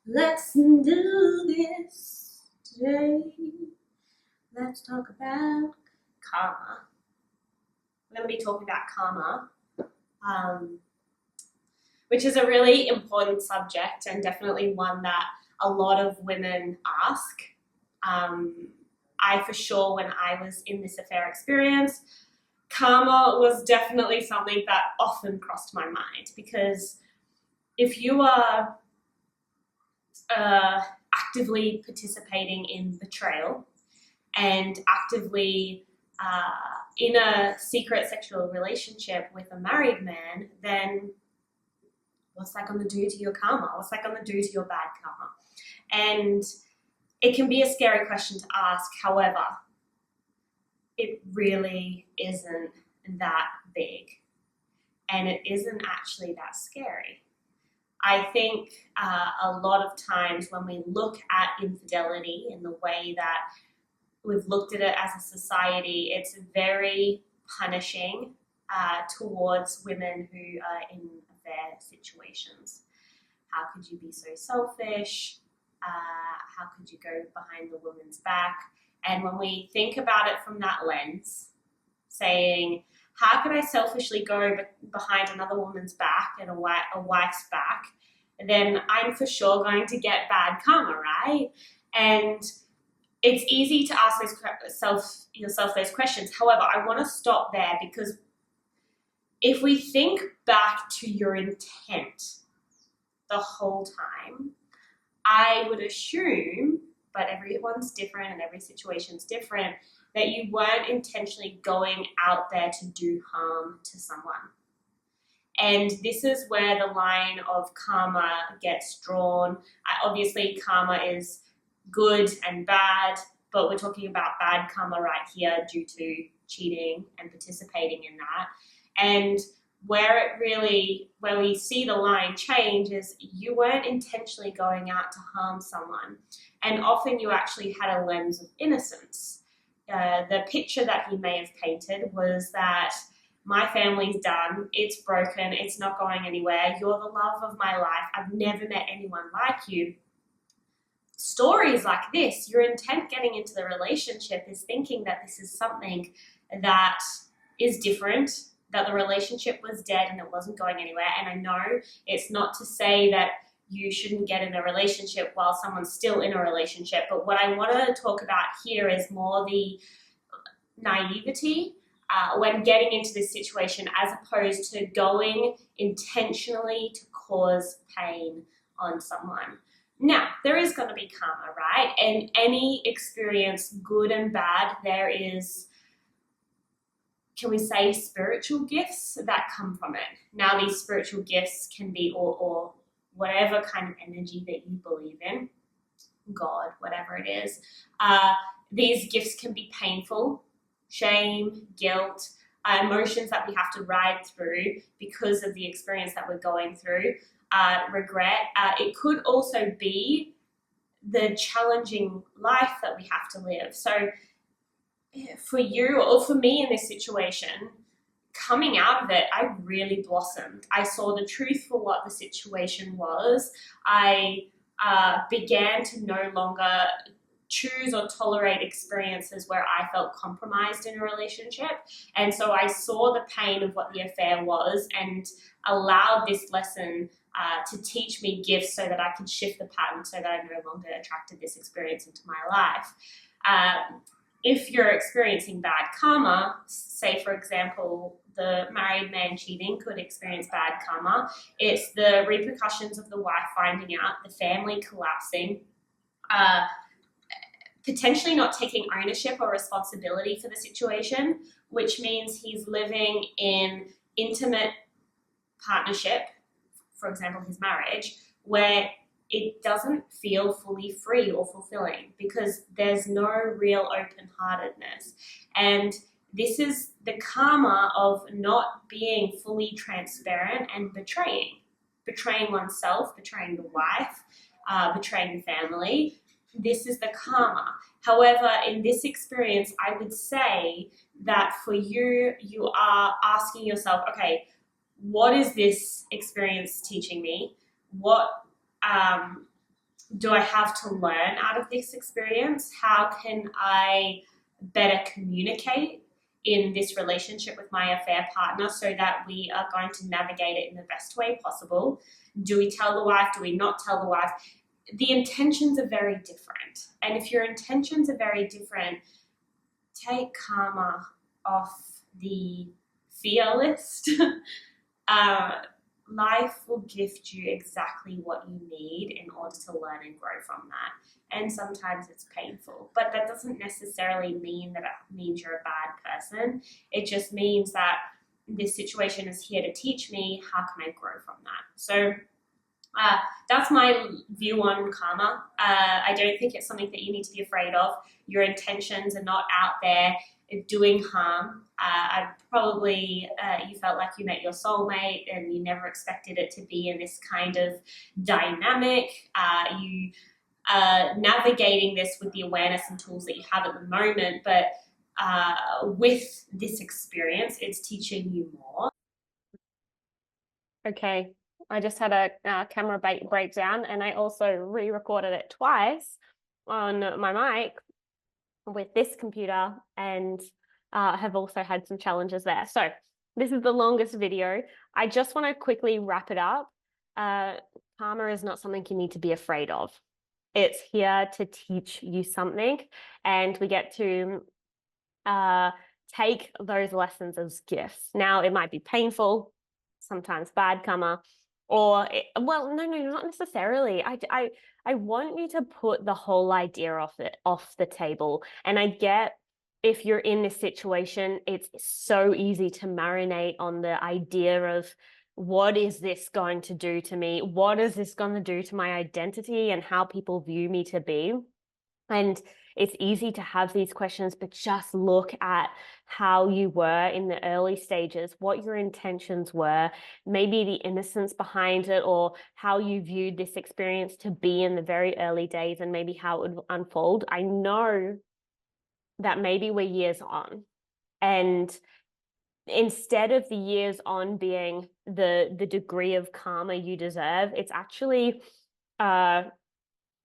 Let's do this today. Let's talk about karma. We're going to be talking about karma, um, which is a really important subject and definitely one that a lot of women ask. I, for sure, when I was in this affair experience, karma was definitely something that often crossed my mind because if you are actively participating in betrayal and actively in a secret sexual relationship with a married man, then what's that going to do to your karma? What's that going to do to your bad karma? And it can be a scary question to ask. However, it really isn't that big and it isn't actually that scary. I think a lot of times when we look at infidelity in the way that we've looked at it as a society, it's very punishing towards women who are in affair situations. How could you be so selfish? How could you go behind the woman's back? And when we think about it from that lens, saying, how could I selfishly go behind another woman's back and a wife's back? Then I'm for sure going to get bad karma, right? And it's easy to ask yourself those questions. However, I want to stop there because if we think back to your intent the whole time, I would assume, but everyone's different and every situation's different, that you weren't intentionally going out there to do harm to someone. And this is where the line of karma gets drawn. Obviously, karma is good and bad, but we're talking about bad karma right here due to cheating and participating in that. And where we see the line change is you weren't intentionally going out to harm someone. And often you actually had a lens of innocence. The picture that he may have painted was that my family's done, it's broken, it's not going anywhere, you're the love of my life, I've never met anyone like you. Stories like this, your intent getting into the relationship is thinking that this is something that is different, that the relationship was dead and it wasn't going anywhere. And I know it's not to say that you shouldn't get in a relationship while someone's still in a relationship, but what I want to talk about here is more the naivety when getting into this situation as opposed to going intentionally to cause pain on someone. Now, there is going to be karma, right? And any experience, good and bad, there is, can we say, spiritual gifts that come from it. Now, these spiritual gifts can be or whatever kind of energy that you believe in, God, whatever it is. These gifts can be painful, shame, guilt, emotions that we have to ride through because of the experience that we're going through, regret. It could also be the challenging life that we have to live. So for you or for me in this situation, coming out of it, I really blossomed. I saw the truth for what the situation was. I began to no longer choose or tolerate experiences where I felt compromised in a relationship. And so I saw the pain of what the affair was and allowed this lesson to teach me gifts so that I could shift the pattern so that I no longer attracted this experience into my life. If you're experiencing bad karma, say for example, the married man cheating could experience bad karma. It's the repercussions of the wife finding out, the family collapsing, potentially not taking ownership or responsibility for the situation, which means he's living in intimate partnership, for example, his marriage, where it doesn't feel fully free or fulfilling because there's no real open-heartedness. And this is the karma of not being fully transparent and betraying oneself, betraying the wife, betraying the family. This is the karma. However, in this experience, I would say that for you, you are asking yourself, okay, what is this experience teaching me? What do I have to learn out of this experience? How can I better communicate in this relationship with my affair partner so that we are going to navigate it in the best way possible? Do we tell the wife? Do we not tell the wife? The intentions are very different. And if your intentions are very different, take karma off the fear list. uh, Life will gift you exactly what you need in order to learn and grow from that. And sometimes it's painful, but that doesn't necessarily mean that it means you're a bad person. It just means that this situation is here to teach me how can I grow from that. So that's my view on karma. I don't think it's something that you need to be afraid of. Your intentions are not out there doing harm. I probably you felt like you met your soulmate and you never expected it to be in this kind of dynamic. You navigating this with the awareness and tools that you have at the moment, but with this experience, it's teaching you more. Okay, I just had a camera breakdown, and I also re-recorded it twice on my mic with this computer, and have also had some challenges there. So this is the longest video. I just want to quickly wrap it up. Karma is not something you need to be afraid of. It's here to teach you something, and we get to take those lessons as gifts. Now, it might be painful, sometimes bad karma, or well, no, not necessarily. I want you to put the whole idea off the table. And I get, if you're in this situation, it's so easy to marinate on the idea of, what is this going to do to me? What is this going to do to my identity and how people view me to be? And it's easy to have these questions, but just look at how you were in the early stages, what your intentions were, maybe the innocence behind it, or how you viewed this experience to be in the very early days, and maybe how it would unfold. I know that maybe we're years on, and instead of the years on being the degree of karma you deserve, it's actually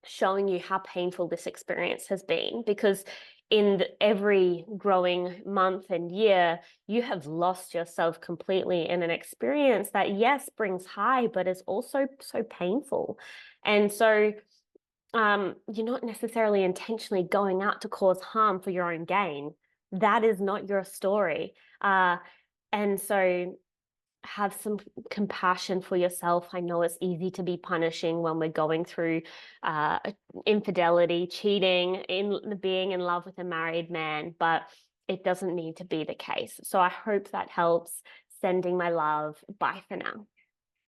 showing you how painful this experience has been, because in every growing month and year, you have lost yourself completely in an experience that, yes, brings high, but is also so painful. And so you're not necessarily intentionally going out to cause harm for your own gain. That is not your story. And so have some compassion for yourself. I know it's easy to be punishing when we're going through infidelity, cheating, in being in love with a married man, but it doesn't need to be the case. So I hope that helps. Sending my love. Bye for now.